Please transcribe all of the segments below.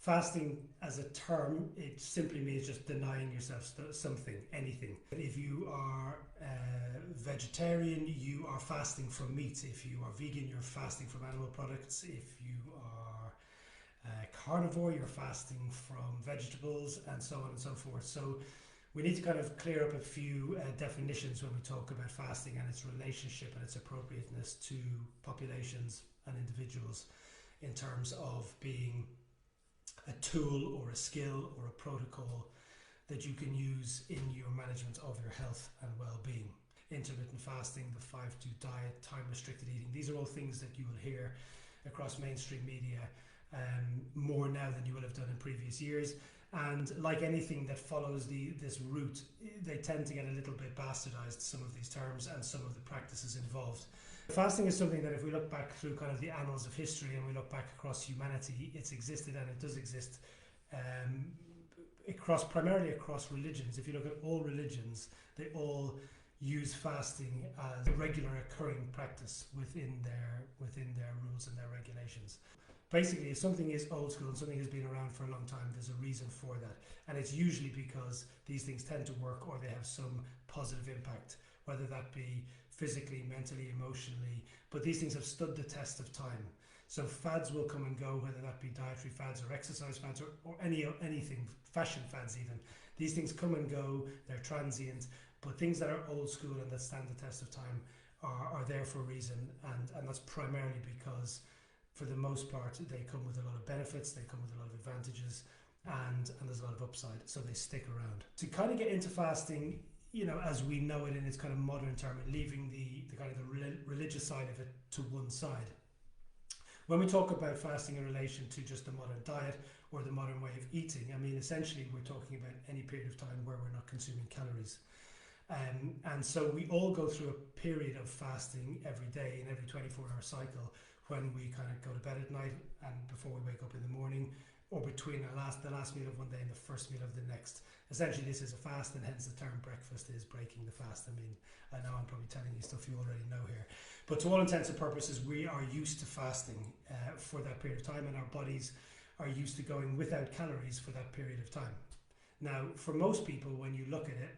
Fasting as a term, it simply means just denying yourself something, anything. If you are vegetarian, you are fasting from meat. If you are vegan, you're fasting from animal products. If you are carnivore, you're fasting from vegetables, and so on and so forth. So we need to kind of clear up a few definitions when we talk about fasting and its relationship and its appropriateness to populations and individuals in terms of being a tool or a skill or a protocol that you can use in your management of your health and well-being. Intermittent fasting, the 5-2 diet, time-restricted eating, these are all things that you will hear across mainstream media more now than you will have done in previous years. And like anything that follows this route, they tend to get a little bit bastardized, some of these terms and some of the practices involved. Fasting is something that if we look back through kind of the annals of history and we look back across humanity, it's existed and it does exist primarily across religions. If you look at all religions, they all use fasting as a regular occurring practice within their rules and their regulations. Basically, if something is old school and something has been around for a long time, there's a reason for that. And it's usually because these things tend to work or they have some positive impact, whether that be physically, mentally, emotionally. But these things have stood the test of time. So fads will come and go, whether that be dietary fads or exercise fads or anything, fashion fads even. These things come and go, they're transient, but things that are old school and that stand the test of time are there for a reason. And that's primarily because for the most part, they come with a lot of benefits, they come with a lot of advantages, and there's a lot of upside, so they stick around. To kind of get into fasting, as we know it in its kind of modern term, and leaving the kind of the religious side of it to one side. When we talk about fasting in relation to just the modern diet or the modern way of eating, I mean, essentially we're talking about any period of time where we're not consuming calories. And so we all go through a period of fasting every day in every 24-hour cycle, when we kind of go to bed at night and before we wake up in the morning, or between the last meal of one day and the first meal of the next. Essentially, this is a fast, and hence the term breakfast is breaking the fast. I mean, I know I'm probably telling you stuff you already know here, but to all intents and purposes, we are used to fasting for that period of time, and our bodies are used to going without calories for that period of time. Now, for most people, when you look at it,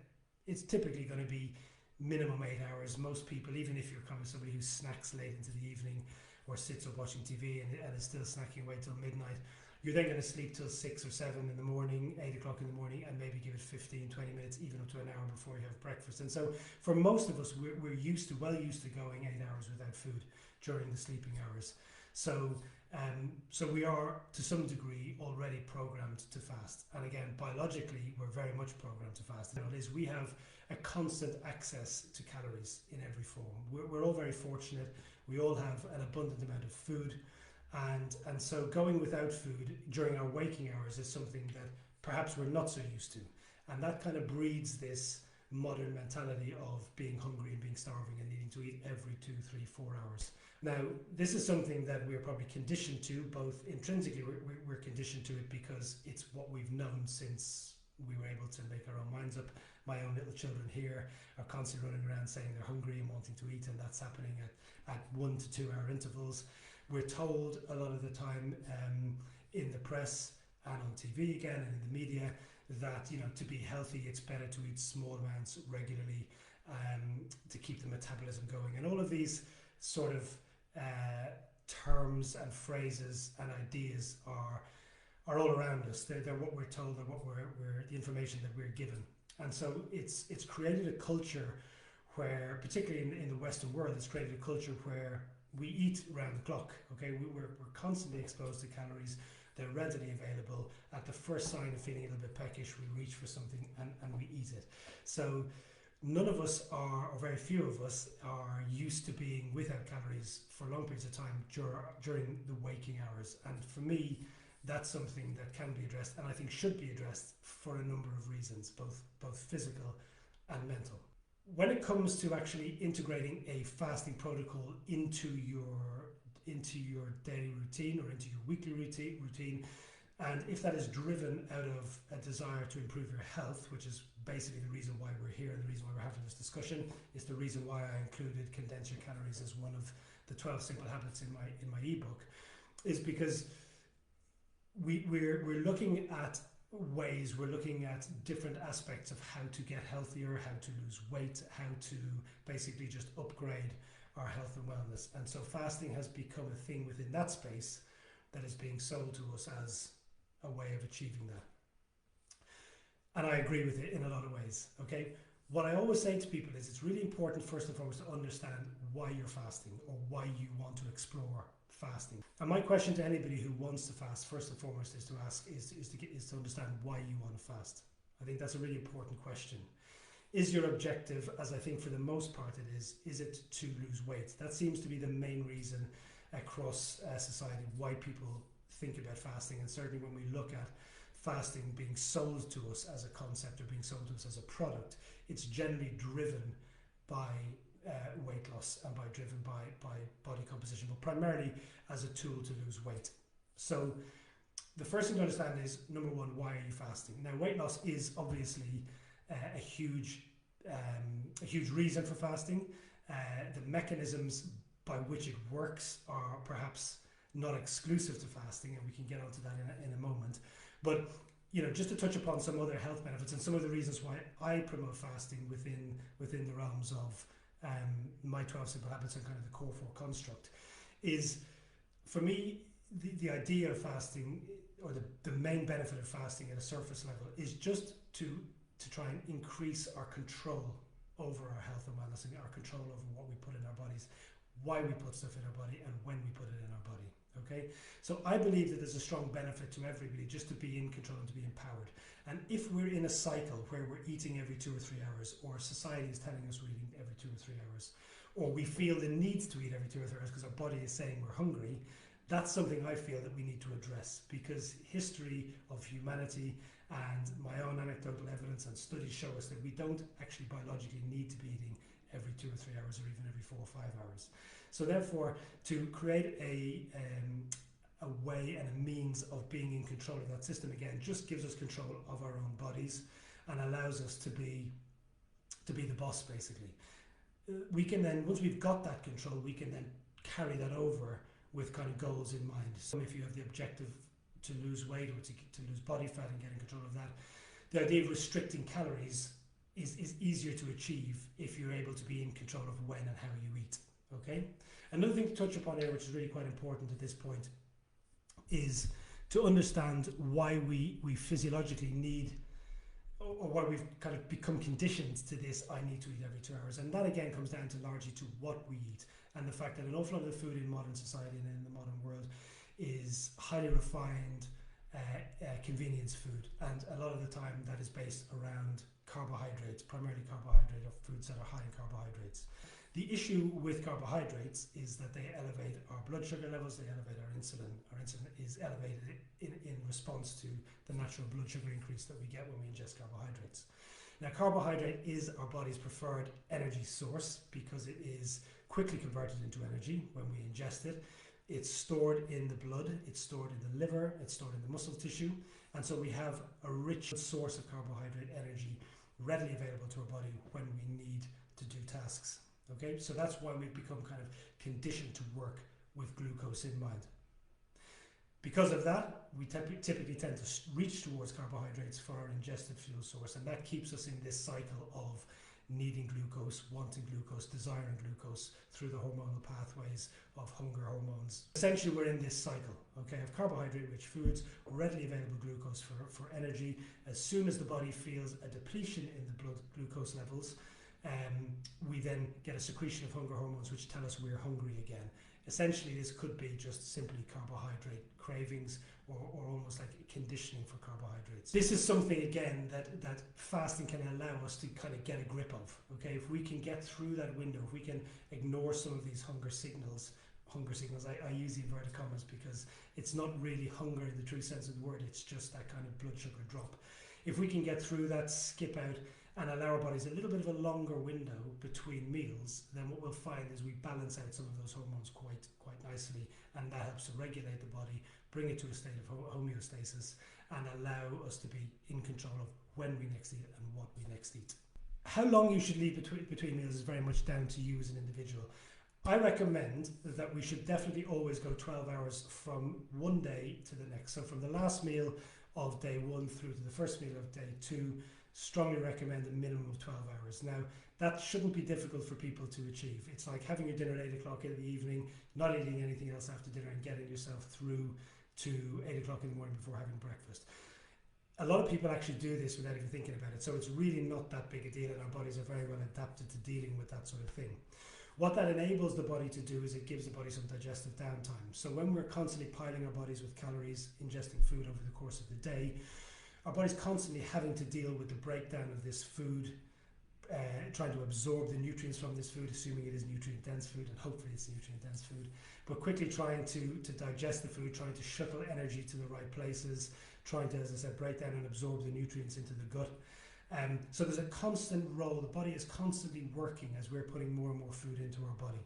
it's typically going to be minimum 8 hours. Most people, even if you're kind of somebody who snacks late into the evening, or sits up watching TV and is still snacking away till midnight, you're then going to sleep till 6 or 7 in the morning, 8 o'clock in the morning, and maybe give it 15, 20 minutes, even up to an hour before you have breakfast. And so for most of us, we're well used to going 8 hours without food during the sleeping hours. So we are, to some degree, already programmed to fast. And again, biologically, we're very much programmed to fast. It is, we have a constant access to calories in every form. We're all very fortunate. We all have an abundant amount of food. And so going without food during our waking hours is something that perhaps we're not so used to. And that kind of breeds this modern mentality of being hungry and being starving and needing to eat every 2, 3, 4 hours. Now, this is something that we're probably conditioned to, both intrinsically, we're conditioned to it because it's what we've known since we were able to make our own minds up. My own little children here are constantly running around saying they're hungry and wanting to eat, and that's happening at 1 to 2 hour intervals. We're told a lot of the time in the press and on TV again and in the media that to be healthy, it's better to eat small amounts regularly to keep the metabolism going. And all of these sort of terms and phrases and ideas are all around us. They're what we're told, they're what we're the information that we're given. And so it's created a culture where, particularly in the Western world, it's created a culture where we eat round the clock. Okay, we're constantly exposed to calories. They're readily available. At the first sign of feeling a little bit peckish, we reach for something and we eat it. So none of us are, or very few of us, are used to being without calories for long periods of time during the waking hours. And for me, that's something that can be addressed, and I think should be addressed for a number of reasons, both physical and mental. When it comes to actually integrating a fasting protocol into your daily routine or into your weekly routine, and if that is driven out of a desire to improve your health, which is basically the reason why we're here and the reason why we're having this discussion, is the reason why I included Condense Your Calories as one of the 12 simple habits in my ebook, is because we're looking at ways, we're looking at different aspects of how to get healthier, how to lose weight, how to basically just upgrade our health and wellness. And so fasting has become a thing within that space that is being sold to us as a way of achieving that. And I agree with it in a lot of ways, okay? What I always say to people is it's really important first and foremost to understand why you're fasting or why you want to explore fasting. And my question to anybody who wants to fast first and foremost is to understand why you want to fast. I think that's a really important question. Is your objective, as I think for the most part it is it to lose weight? That seems to be the main reason across society why people think about fasting, and certainly when we look at fasting being sold to us as a concept or being sold to us as a product, it's generally driven by weight loss and driven by body composition, but primarily as a tool to lose weight. So the first thing to understand is, number one, why are you fasting? Now, weight loss is obviously a huge reason for fasting. The mechanisms by which it works are perhaps not exclusive to fasting, and we can get onto that in a moment. But just to touch upon some other health benefits and some of the reasons why I promote fasting within the realms of my 12 simple habits and kind of the core 4 construct, is for me the idea of fasting, or the main benefit of fasting at a surface level, is just to try and increase our control over our health and wellness, and our control over what we put in our bodies, why we put stuff in our body, and when we put it in our body. Okay, so I believe that there's a strong benefit to everybody just to be in control and to be empowered. And if we're in a cycle where we're eating every 2 or 3 hours, or society is telling us we're eating every 2 or 3 hours, or we feel the need to eat every 2 or 3 hours because our body is saying we're hungry, that's something I feel that we need to address, because history of humanity and my own anecdotal evidence and studies show us that we don't actually biologically need to be eating every 2 or 3 hours, or even every 4 or 5 hours. So therefore, to create a way and a means of being in control of that system, again, just gives us control of our own bodies and allows us to be the boss, basically. We can then, once we've got that control, we can then carry that over with kind of goals in mind. So if you have the objective to lose weight, or to lose body fat and get in control of that, the idea of restricting calories is easier to achieve if you're able to be in control of when and how you eat. Okay. Another thing to touch upon here, which is really quite important at this point, is to understand why we physiologically need, or why we've kind of become conditioned to this, I need to eat every 2 hours. And that again comes down to largely to what we eat, and the fact that an awful lot of the food in modern society and in the modern world is highly refined convenience food, and a lot of the time that is based around carbohydrates, primarily carbohydrate, or foods that are high in carbohydrates. The issue with carbohydrates is that they elevate our blood sugar levels, they elevate our insulin. Our insulin is elevated in response to the natural blood sugar increase that we get when we ingest carbohydrates. Now, carbohydrate is our body's preferred energy source because it is quickly converted into energy when we ingest it. It's stored in the blood, it's stored in the liver, it's stored in the muscle tissue, and so we have a rich source of carbohydrate energy readily available to our body when we need to do tasks. Okay, so that's why we've become kind of conditioned to work with glucose in mind. Because of that, we typically tend to reach towards carbohydrates for our ingested fuel source, and that keeps us in this cycle of needing glucose, wanting glucose, desiring glucose through the hormonal pathways of hunger hormones. Essentially, we're in this cycle, okay, of carbohydrate-rich foods, readily available glucose for energy. As soon as the body feels a depletion in the blood glucose levels, we then get a secretion of hunger hormones which tell us we're hungry again. Essentially, this could be just simply carbohydrate cravings, or almost like conditioning for carbohydrates. This is something, again, that fasting can allow us to kind of get a grip of. Okay, if we can get through that window, if we can ignore some of these hunger signals, I use the inverted commas because it's not really hunger in the true sense of the word, it's just that kind of blood sugar drop. If we can get through that, skip out, and allow our bodies a little bit of a longer window between meals, then what we'll find is we balance out some of those hormones quite nicely, and that helps to regulate the body, bring it to a state of homeostasis, and allow us to be in control of when we next eat and what we next eat. How long you should leave between meals is very much down to you as an individual. I recommend that we should definitely always go 12 hours from one day to the next. So from the last meal of day 1 through to the first meal of day 2, strongly recommend a minimum of 12 hours. Now, that shouldn't be difficult for people to achieve. It's like having your dinner at 8 o'clock in the evening, not eating anything else after dinner, and getting yourself through to 8 o'clock in the morning before having breakfast. A lot of people actually do this without even thinking about it, so it's really not that big a deal, and our bodies are very well adapted to dealing with that sort of thing. What that enables the body to do is it gives the body some digestive downtime. So when we're constantly piling our bodies with calories, ingesting food over the course of the day, our body's constantly having to deal with the breakdown of this food, trying to absorb the nutrients from this food, assuming it is nutrient-dense food, and hopefully it's nutrient-dense food, but quickly trying to digest the food, trying to shuttle energy to the right places, trying to, as I said, break down and absorb the nutrients into the gut. So there's a constant role. The body is constantly working as we're putting more and more food into our body.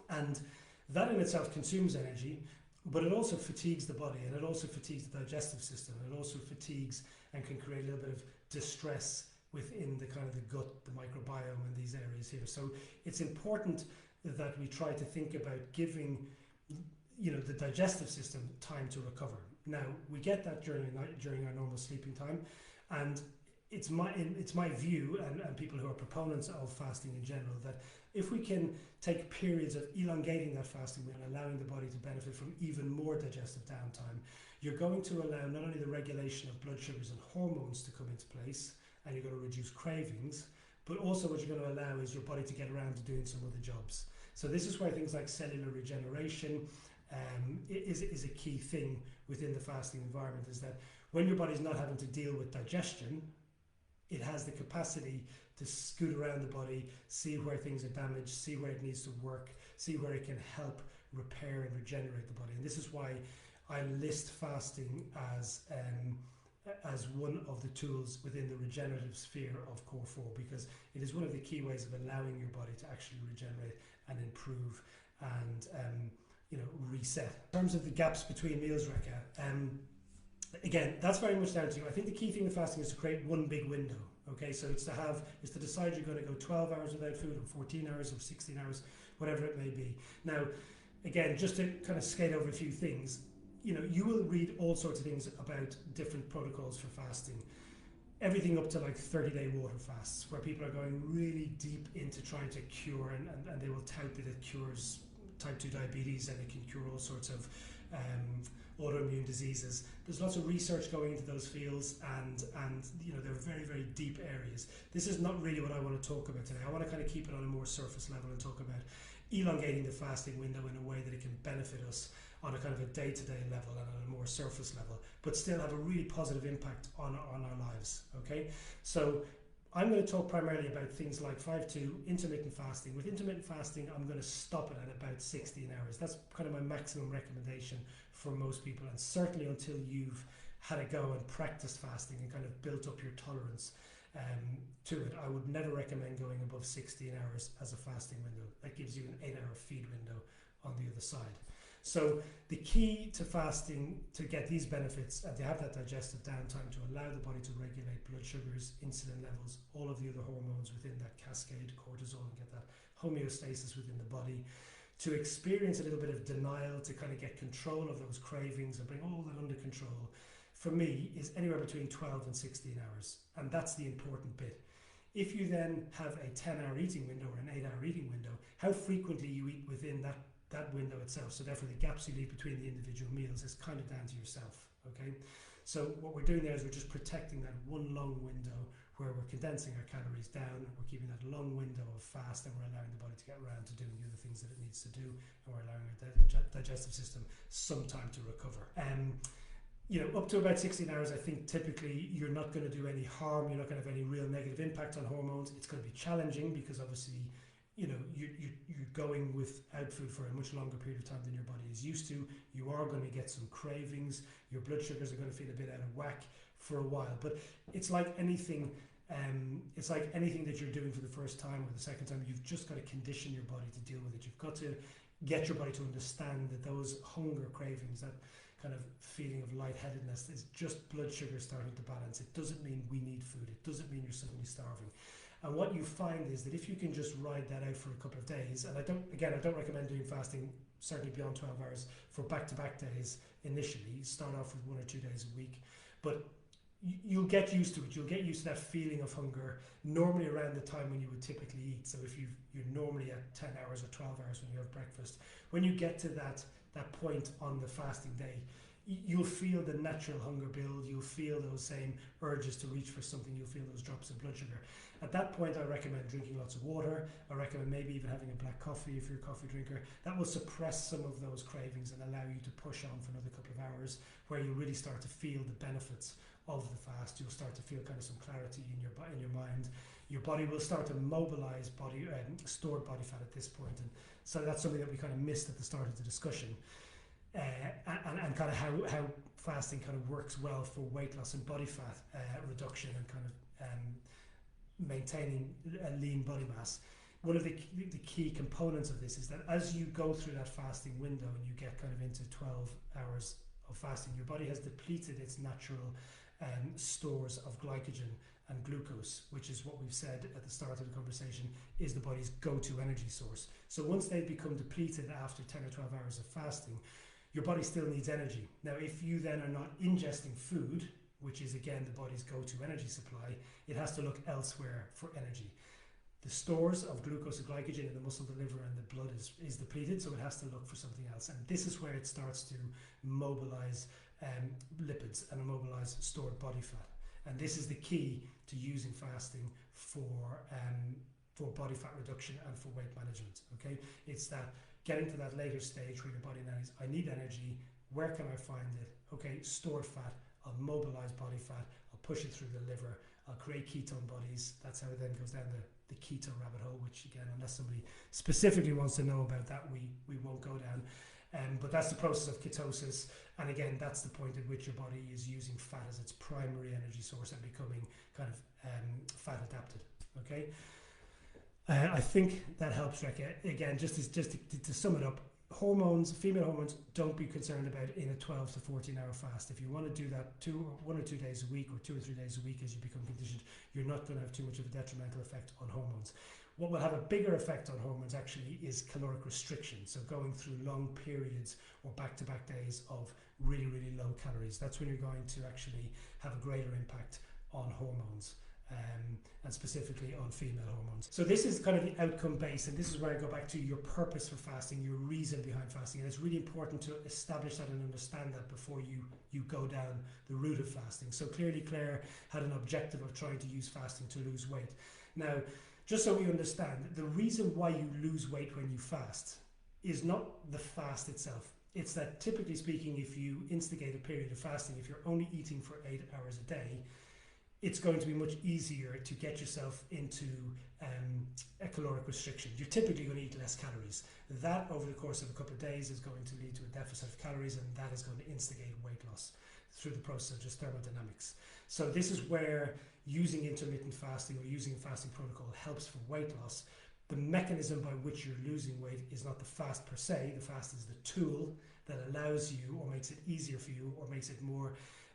And that in itself consumes energy, but it also fatigues the body, and it also fatigues the digestive system. It also fatigues and can create a little bit of distress within the kind of the gut, the microbiome, and these areas here. So it's important that we try to think about giving, the digestive system time to recover. Now, we get that during our normal sleeping time, and it's my view, and people who are proponents of fasting in general, that if we can take periods of elongating that fasting and allowing the body to benefit from even more digestive downtime, you're going to allow not only the regulation of blood sugars and hormones to come into place, and you're going to reduce cravings, but also what you're going to allow is your body to get around to doing some other jobs. So this is where things like cellular regeneration is a key thing within the fasting environment, is that when your body's not having to deal with digestion, it has the capacity to scoot around the body, see where things are damaged, see where it needs to work, see where it can help repair and regenerate the body. And this is why I list fasting as one of the tools within the regenerative sphere of Core 4, because it is one of the key ways of allowing your body to actually regenerate and improve and reset. In terms of the gaps between meals, Rekha, again, that's very much down to you. I think the key thing with fasting is to create one big window. Okay, so it's to decide you're going to go 12 hours without food, or 14 hours, or 16 hours, whatever it may be. Now, again, just to kind of skate over a few things, you will read all sorts of things about different protocols for fasting. Everything up to like 30-day water fasts, where people are going really deep into trying to cure, and they will tout that it cures type 2 diabetes, and it can cure all sorts of autoimmune diseases. There's lots of research going into those fields, and they're very, very deep areas. This is not really what I want to talk about today. I want to kind of keep it on a more surface level and talk about elongating the fasting window in a way that it can benefit us on a kind of a day-to-day level and on a more surface level, but still have a really positive impact on our lives. Okay, so I'm going to talk primarily about things like 5-2 intermittent fasting. With intermittent fasting, I'm going to stop it at about 16 hours. That's kind of my maximum recommendation for most people, and certainly until you've had a go and practiced fasting and kind of built up your tolerance to it. I would never recommend going above 16 hours as a fasting window. That gives you an 8-hour feed window on the other side. So the key to fasting, to get these benefits and to have that digestive downtime, to allow the body to regulate blood sugars, insulin levels, all of the other hormones within that cascade, cortisol, and get that homeostasis within the body, to experience a little bit of denial, to kind of get control of those cravings and bring all that under control, for me, is anywhere between 12 and 16 hours. And that's the important bit. If you then have a 10-hour eating window or an 8-hour eating window, how frequently you eat within that window itself, so therefore the gaps you leave between the individual meals, is kind of down to yourself. Okay, so what we're doing there is we're just protecting that one long window where we're condensing our calories down, we're keeping that long window of fast, and we're allowing the body to get around to doing the other things that it needs to do, and we're allowing our digestive system some time to recover. Up to about 16 hours, I think typically you're not going to do any harm, you're not going to have any real negative impact on hormones. It's going to be challenging because obviously you're going without food for a much longer period of time than your body is used to. You are going to get some cravings. Your blood sugars are going to feel a bit out of whack for a while. But it's like anything. It's like anything that you're doing for the first time or the second time. You've just got to condition your body to deal with it. You've got to get your body to understand that those hunger cravings, that kind of feeling of lightheadedness, is just blood sugar starting to balance. It doesn't mean we need food. It doesn't mean you're suddenly starving. And what you find is that if you can just ride that out for a couple of days, and I don't recommend doing fasting certainly beyond 12 hours for back-to-back days initially. Start off with 1 or 2 days a week, but you'll get used to it. You'll get used to that feeling of hunger normally around the time when you would typically eat. So if you're normally at 10 hours or 12 hours when you have breakfast, when you get to that point on the fasting day, you'll feel the natural hunger build. You'll feel those same urges to reach for something. You'll feel those drops of blood sugar. At that point, I recommend drinking lots of water. I recommend maybe even having a black coffee if you're a coffee drinker. That will suppress some of those cravings and allow you to push on for another couple of hours, where you really start to feel the benefits of the fast. You'll start to feel kind of some clarity in your mind. Your body will start to mobilize stored body fat at this point, and so that's something that we kind of missed at the start of the discussion. And kind of how fasting kind of works well for weight loss and body fat reduction and kind of maintaining a lean body mass. One of the key components of this is that as you go through that fasting window and you get kind of into 12 hours of fasting, your body has depleted its natural stores of glycogen and glucose, which is what we've said at the start of the conversation is the body's go-to energy source. So once they become depleted after 10 or 12 hours of fasting, your body still needs energy. Now, if you then are not ingesting food, which is again the body's go-to energy supply, it has to look elsewhere for energy. The stores of glucose and glycogen in the muscle, the liver and the blood is depleted, so it has to look for something else. And this is where it starts to mobilize lipids and mobilize stored body fat. And this is the key to using fasting for body fat reduction and for weight management. Okay, it's that getting to that later stage where your body knows, I need energy. Where can I find it? Okay, stored fat. I'll mobilize body fat. I'll push it through the liver. I'll create ketone bodies. That's how it then goes down the keto rabbit hole, which again, unless somebody specifically wants to know about that, we won't go down. But that's the process of ketosis. And again, that's the point at which your body is using fat as its primary energy source and becoming kind of fat adapted. Okay. I think that helps, Rekha. Again, just to sum it up, hormones, female hormones, don't be concerned about in a 12 to 14 hour fast. If you want to do that 1 or 2 days a week or 2 or 3 days a week as you become conditioned, you're not going to have too much of a detrimental effect on hormones. What will have a bigger effect on hormones actually is caloric restriction. So going through long periods or back-to-back days of really, really low calories. That's when you're going to actually have a greater impact on hormones. And specifically on female hormones. So this is kind of the outcome based, and this is where I go back to your purpose for fasting, your reason behind fasting. And it's really important to establish that and understand that before you go down the route of fasting. So clearly Claire had an objective of trying to use fasting to lose weight. Now, just so we understand, the reason why you lose weight when you fast is not the fast itself. It's that typically speaking, if you instigate a period of fasting, if you're only eating for 8 hours a day, it's going to be much easier to get yourself into a caloric restriction. You're typically going to eat less calories. That over the course of a couple of days is going to lead to a deficit of calories, and that is going to instigate weight loss through the process of just thermodynamics. So this is where using intermittent fasting or using a fasting protocol helps for weight loss. The mechanism by which you're losing weight is not the fast per se. The fast is the tool that allows you or makes it easier for you or makes it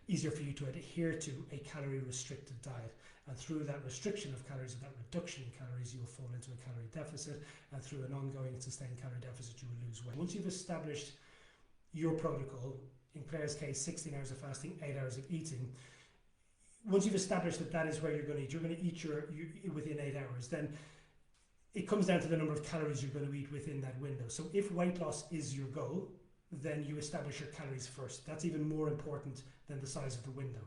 easier for you to adhere to a calorie restricted diet, and through that restriction of calories and that reduction in calories you will fall into a calorie deficit, and through an ongoing sustained calorie deficit you will lose weight. Once you've established your protocol, in Claire's case 16 hours of fasting, 8 hours of eating, once you've established that that is where you're going to eat within 8 hours, then it comes down to the number of calories you're going to eat within that window. So if weight loss is your goal, then you establish your calories first. That's even more important than the size of the window.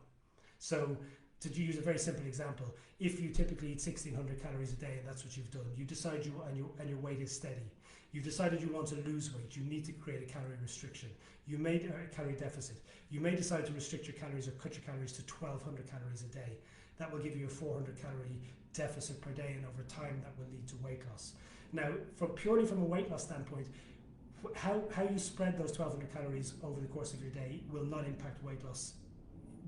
So to use a very simple example, if you typically eat 1600 calories a day and that's what you've done, you decide and your weight is steady, you've decided you want to lose weight, you need to create a calorie restriction. You made a calorie deficit. You may decide to restrict your calories or cut your calories to 1200 calories a day. That will give you a 400 calorie deficit per day, and over time that will lead to weight loss. Now, purely from a weight loss standpoint, how you spread those 1200 calories over the course of your day will not impact weight loss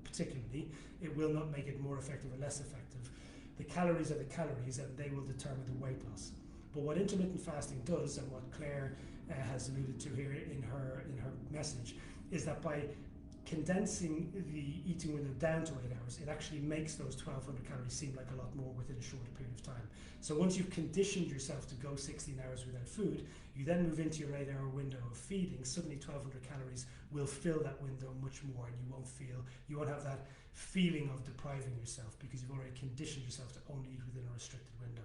particularly. It will not make it more effective or less effective. The calories are the calories, and they will determine the weight loss. But what intermittent fasting does, and what Claire has alluded to here in her message, is that by condensing the eating window down to 8 hours, it actually makes those 1200 calories seem like a lot more within a shorter period of time. So once you've conditioned yourself to go 16 hours without food, you then move into your 8 hour window of feeding. Suddenly 1200 calories will fill that window much more, and you won't have that feeling of depriving yourself, because you've already conditioned yourself to only eat within a restricted window.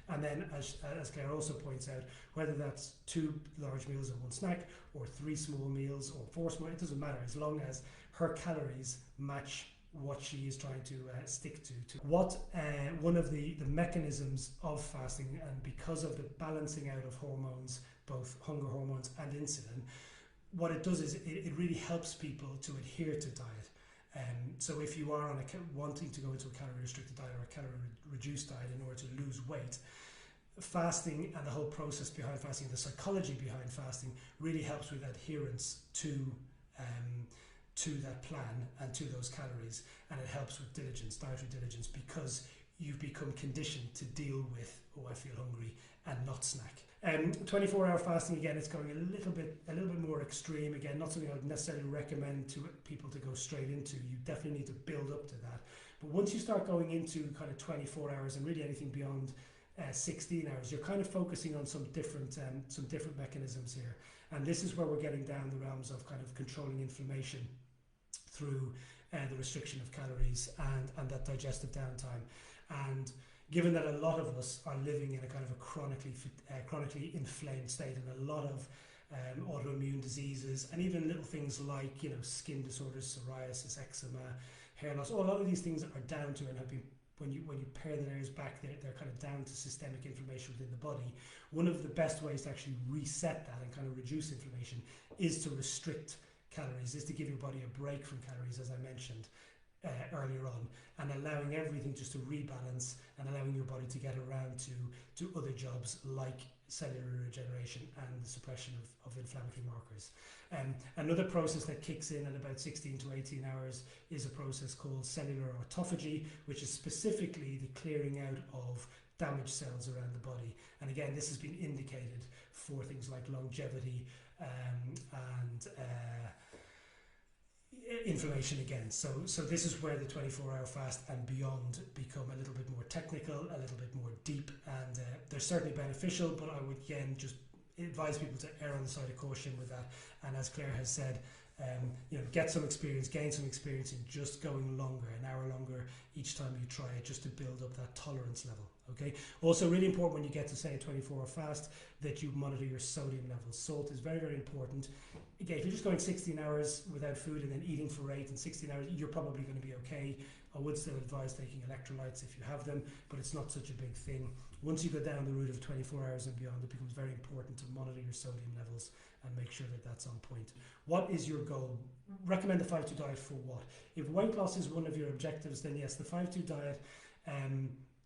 And then, as Claire also points out, whether that's 2 large meals and 1 snack, or 3 small meals, or 4 small, it doesn't matter, as long as her calories match what she is trying to stick to. What one of the mechanisms of fasting, and because of the balancing out of hormones, both hunger hormones and insulin, what it does is it really helps people to adhere to diet. So if you are wanting to go into a calorie restricted diet or a calorie reduced diet in order to lose weight, fasting and the whole process behind fasting, the psychology behind fasting, really helps with adherence to that plan and to those calories, and it helps with dietary diligence, because you've become conditioned to deal with, oh, I feel hungry, and not snack. 24-hour fasting, again, it's going a little bit more extreme. Again, not something I would necessarily recommend to people to go straight into. You definitely need to build up to that. But once you start going into kind of 24 hours and really anything beyond 16 hours, you're kind of focusing on some different mechanisms here. And this is where we're getting down the realms of kind of controlling inflammation through the restriction of calories and that digestive downtime. And given that a lot of us are living in a kind of a chronically inflamed state, and a lot of autoimmune diseases, and even little things like, you know, skin disorders, psoriasis, eczema, hair loss, a lot of these things are down to, and have been, when you pare the layers back, they're kind of down to systemic inflammation within the body. One of the best ways to actually reset that and kind of reduce inflammation is to restrict calories, is to give your body a break from calories, as I mentioned earlier on, and allowing everything just to rebalance, and allowing your body to get around to other jobs like cellular regeneration and the suppression of inflammatory markers. Another process that kicks in at about 16 to 18 hours is a process called cellular autophagy, which is specifically the clearing out of damaged cells around the body. And again, this has been indicated for things like longevity and inflammation again. So this is where the 24-hour fast and beyond become a little bit more technical, a little bit more deep, and they're certainly beneficial, but I would again just advise people to err on the side of caution with that. And as Claire has said, get some experience, gain some experience in just going longer, an hour longer each time you try it, just to build up that tolerance level. Okay. Also, really important when you get to, say, a 24-hour fast, that you monitor your sodium levels. Salt is very, very important. Again, if you're just going 16 hours without food and then eating for 8 and 16 hours, you're probably going to be okay. I would still advise taking electrolytes if you have them, but it's not such a big thing. Once you go down the route of 24 hours and beyond, it becomes very important to monitor your sodium levels and make sure that that's on point. What is your goal? Recommend the 5-2 diet for what? If weight loss is one of your objectives, then yes, the 5-2 diet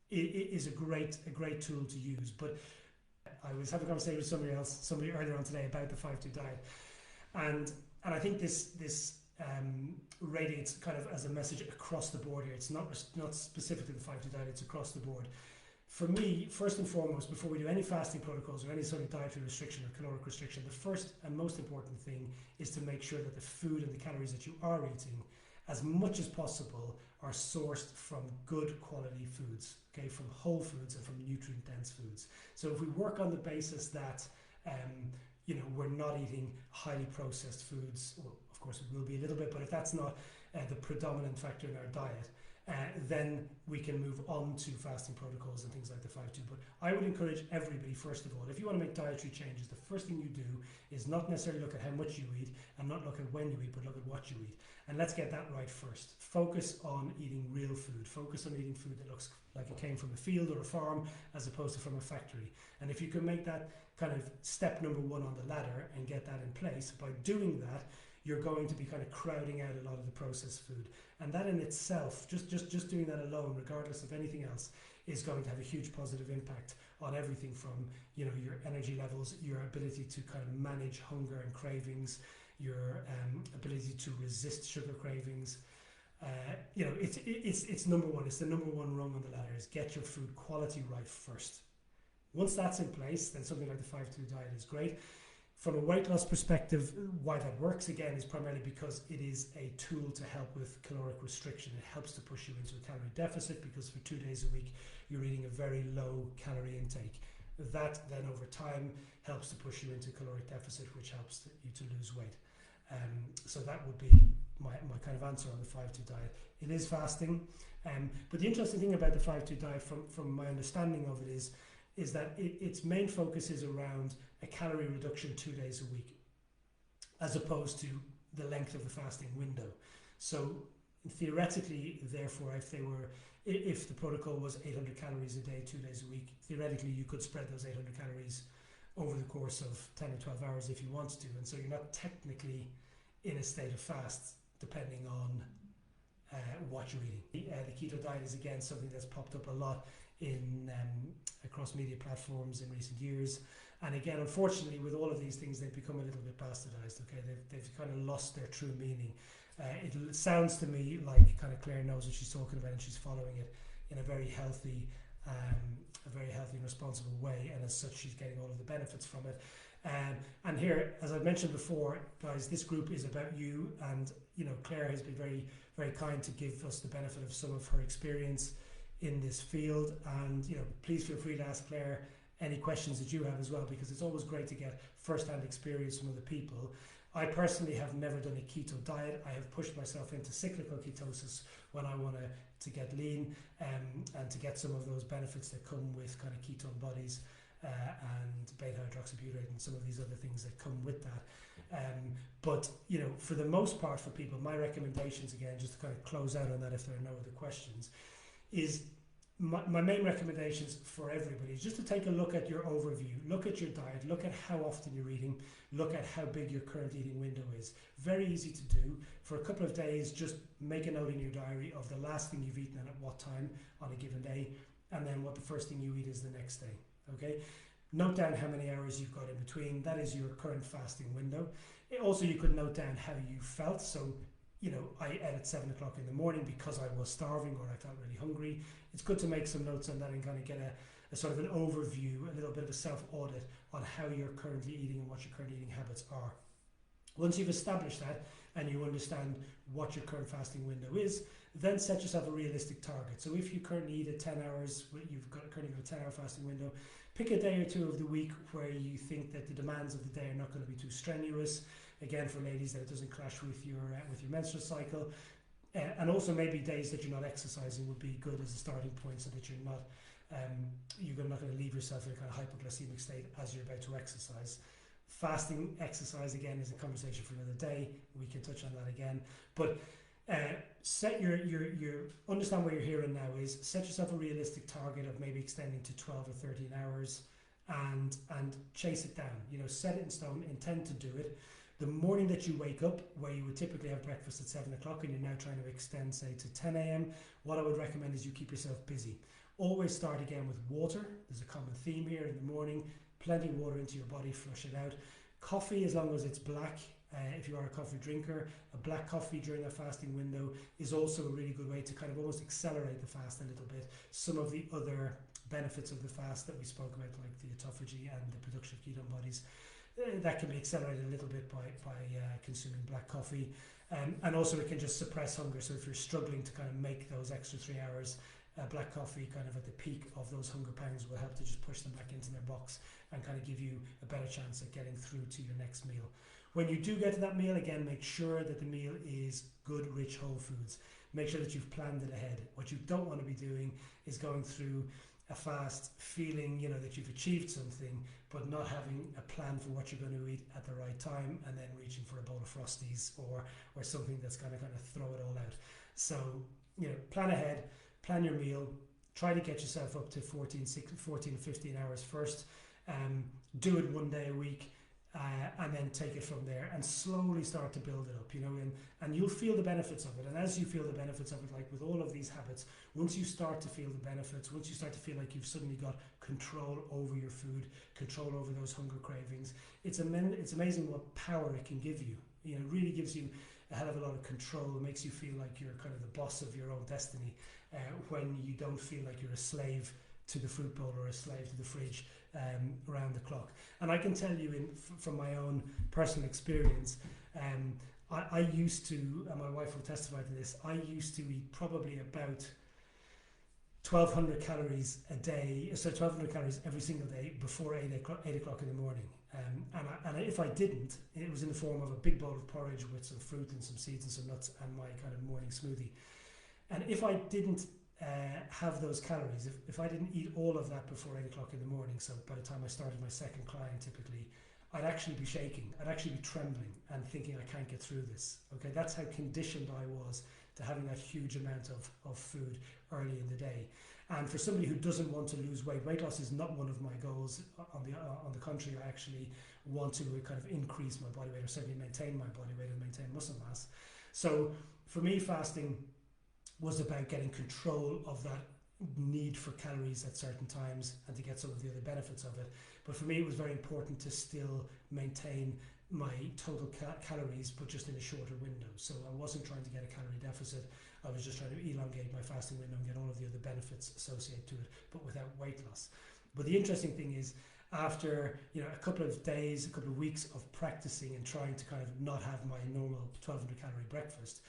is a great tool to use. But I was having a conversation with somebody earlier on today about the 5-2 diet, and I think this radiates kind of as a message across the board here. It's not specifically the 5-2 diet, it's across the board. For me, first and foremost, before we do any fasting protocols or any sort of dietary restriction or caloric restriction, the first and most important thing is to make sure that the food and the calories that you are eating, as much as possible, are sourced from good quality foods, okay, from whole foods and from nutrient dense foods. So if we work on the basis that we're not eating highly processed foods, well, of course it will be a little bit, but if that's not the predominant factor in our diet, then we can move on to fasting protocols and things like the 5-2. But I would encourage everybody, first of all, if you want to make dietary changes, the first thing you do is not necessarily look at how much you eat and not look at when you eat, but look at what you eat. And let's get that right first. Focus on eating real food. Focus on eating food that looks like it came from a field or a farm as opposed to from a factory. And if you can make that kind of step number 1 on the ladder and get that in place, by doing that, you're going to be kind of crowding out a lot of the processed food. And that in itself, just doing that alone, regardless of anything else, is going to have a huge positive impact on everything from, your energy levels, your ability to kind of manage hunger and cravings, your ability to resist sugar cravings. It's number 1. It's the number 1 rung on the ladder, is get your food quality right first. Once that's in place, then something like the 5-2 diet is great. From a weight loss perspective, why that works again is primarily because it is a tool to help with caloric restriction. It helps to push you into a calorie deficit because for 2 days a week you're eating a very low calorie intake. That then over time helps to push you into caloric deficit, which helps you to lose weight. So that would be my kind of answer on the 5-2 diet. It is fasting, but the interesting thing about the 5-2 diet from my understanding of it is that its main focus is around a calorie reduction 2 days a week, as opposed to the length of the fasting window. So theoretically, therefore, if the protocol was 800 calories a day, 2 days a week, theoretically you could spread those 800 calories over the course of 10 or 12 hours if you wanted to, and so you're not technically in a state of fast depending on what you're eating. The keto diet is again something that's popped up a lot in across media platforms in recent years, and again, unfortunately, with all of these things, they've become a little bit bastardized. Okay, they've kind of lost their true meaning. It sounds to me like kind of Claire knows what she's talking about, and she's following it in a very healthy and responsible way, and as such, she's getting all of the benefits from it. And here, as I've mentioned before, guys, this group is about you, and Claire has been very, very kind to give us the benefit of some of her experience in this field, and please feel free to ask Claire any questions that you have as well, because it's always great to get first-hand experience from other people. I personally have never done a keto diet. I have pushed myself into cyclical ketosis when I want to get lean, and to get some of those benefits that come with kind of ketone bodies and beta hydroxybutyrate and some of these other things that come with that. But for the most part, for people, my recommendations, again, just to kind of close out on that if there are no other questions, is my main recommendations for everybody is just to take a look at your overview, look at your diet, look at how often you're eating, look at how big your current eating window is. Very easy to do. For a couple of days, just make a note in your diary of the last thing you've eaten and at what time on a given day, and then what the first thing you eat is the next day. Okay? Note down how many hours you've got in between. That is your current fasting window. Also, you could note down how you felt. So, I ate at 7 o'clock in the morning because I was starving or I felt really hungry. It's good to make some notes on that and kind of get a sort of an overview, a little bit of a self-audit on how you're currently eating and what your current eating habits are. Once you've established that and you understand what your current fasting window is, then set yourself a realistic target. So if you currently eat at 10 hours, currently got a 10-hour fasting window, pick a day or two of the week where you think that the demands of the day are not going to be too strenuous. Again, for ladies, that it doesn't clash with your menstrual cycle. And also maybe days that you're not exercising would be good as a starting point, so that you're not going to leave yourself in a kind of hypoglycemic state as you're about to exercise. Fasting exercise, again, is a conversation for another day. We can touch on that again. But set your understand where you're here and now is. Set yourself a realistic target of maybe extending to 12 or 13 hours and chase it down. Set it in stone, intend to do it. The morning that you wake up, where you would typically have breakfast at 7 o'clock and you're now trying to extend, say, to 10 a.m., what I would recommend is you keep yourself busy. Always start again with water. There's a common theme here in the morning. Plenty of water into your body, flush it out. Coffee, as long as it's black, if you are a coffee drinker, a black coffee during a fasting window is also a really good way to kind of almost accelerate the fast a little bit. Some of the other benefits of the fast that we spoke about, like the autophagy and the production of ketone bodies, that can be accelerated a little bit by consuming black coffee, and also it can just suppress hunger. So if you're struggling to kind of make those extra 3 hours, black coffee kind of at the peak of those hunger pangs will help to just push them back into their box and kind of give you a better chance at getting through to your next meal. When you do get to that meal, again, make sure that the meal is good, rich, whole foods. Make sure that you've planned it ahead. What you don't want to be doing is going through a fast feeling that you've achieved something, but not having a plan for what you're going to eat at the right time, and then reaching for a bowl of Frosties or something that's going to kind of throw it all out. So plan ahead, plan your meal, try to get yourself up to 14 to 15 hours first. Do it 1 day a week, and then take it from there and slowly start to build it up, and you'll feel the benefits of it. And as you feel the benefits of it, like with all of these habits, once you start to feel the benefits, once you start to feel like you've suddenly got control over your food, control over those hunger cravings, it's amazing what power it can give you. It really gives you a hell of a lot of control. It makes you feel like you're kind of the boss of your own destiny, when you don't feel like you're a slave to the fruit bowl or a slave to the fridge around the clock. And I can tell you from my own personal experience, I used to, and my wife will testify to this, I used to eat probably about 1,200 calories a day, so 1,200 calories every single day before 8 o'clock in the morning. And if I didn't, it was in the form of a big bowl of porridge with some fruit and some seeds and some nuts and my kind of morning smoothie. And if I didn't have those calories, if I didn't eat all of that before 8 o'clock in the morning, so by the time I started my second client typically, I'd actually be shaking, I'd actually be trembling and thinking I can't get through this. Okay, that's how conditioned I was to having that huge amount of food early in the day. And for somebody who doesn't want to lose weight, weight loss is not one of my goals. On the contrary, I actually want to kind of increase my body weight, or certainly maintain my body weight and maintain muscle mass. So for me, fasting was about getting control of that need for calories at certain times and to get some of the other benefits of it. But for me, it was very important to still maintain my total calories, but just in a shorter window. So I wasn't trying to get a calorie deficit. I was just trying to elongate my fasting window and get all of the other benefits associated to it, but without weight loss. But the interesting thing is, after a couple of days, a couple of weeks of practicing and trying to kind of not have my normal 1,200 calorie breakfast,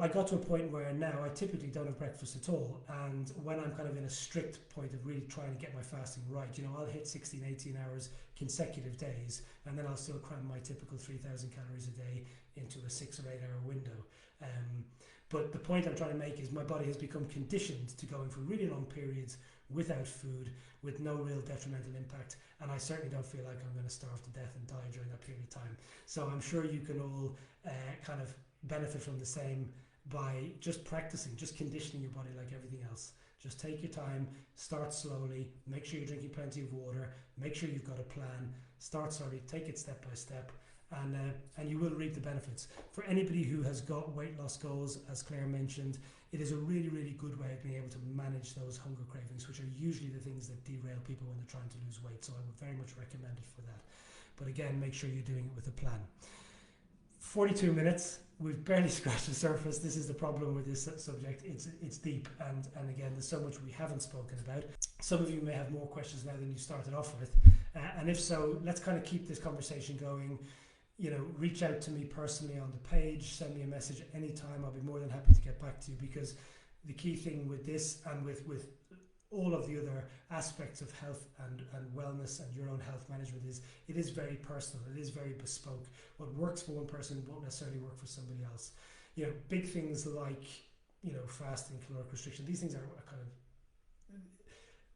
I got to a point where now I typically don't have breakfast at all. And when I'm kind of in a strict point of really trying to get my fasting right, I'll hit 16, 18 hours consecutive days, and then I'll still cram my typical 3,000 calories a day into a 6 or 8 hour window. But the point I'm trying to make is my body has become conditioned to going for really long periods without food, with no real detrimental impact, and I certainly don't feel like I'm going to starve to death and die during that period of time. So I'm sure you can all kind of benefit from the same by just practicing, just conditioning your body like everything else. Just take your time, start slowly, make sure you're drinking plenty of water, make sure you've got a plan, start slowly, take it step by step, and you will reap the benefits. For anybody who has got weight loss goals, as Claire mentioned, it is a really, really good way of being able to manage those hunger cravings, which are usually the things that derail people when they're trying to lose weight. So I would very much recommend it for that. But again, make sure you're doing it with a plan. 42 minutes. We've barely scratched the surface. This is the problem with this subject. It's deep, and again, there's so much we haven't spoken about. Some of you may have more questions now than you started off with, and if so, let's kind of keep this conversation going. Reach out to me personally on the page, send me a message anytime. I'll be more than happy to get back to you, because the key thing with this and with all of the other aspects of health and wellness and your own health management is it is very personal, it is very bespoke. What works for one person won't necessarily work for somebody else. Big things like fasting, caloric restriction, these things are kind of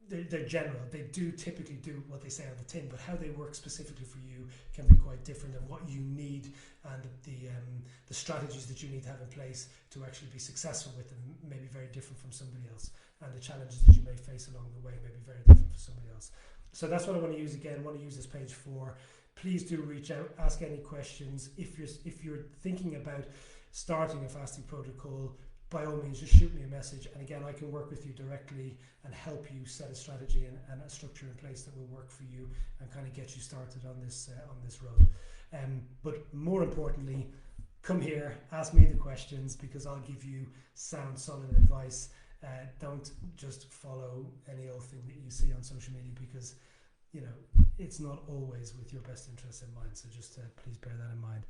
they're general. They do typically do what they say on the tin, but how they work specifically for you can be quite different, and what you need and the strategies that you need to have in place to actually be successful with them may be very different from somebody else, and the challenges that you may face along the way may be very different for somebody else. So that's what I want to use again. I want to use this page for. Please do reach out, ask any questions. If you're thinking about starting a fasting protocol, by all means, just shoot me a message, and again, I can work with you directly and help you set a strategy and a structure in place that will work for you and kind of get you started on this road. But more importantly, come here, ask me the questions, because I'll give you sound, solid advice. Don't just follow any old thing that you see on social media, because it's not always with your best interests in mind. So just please bear that in mind.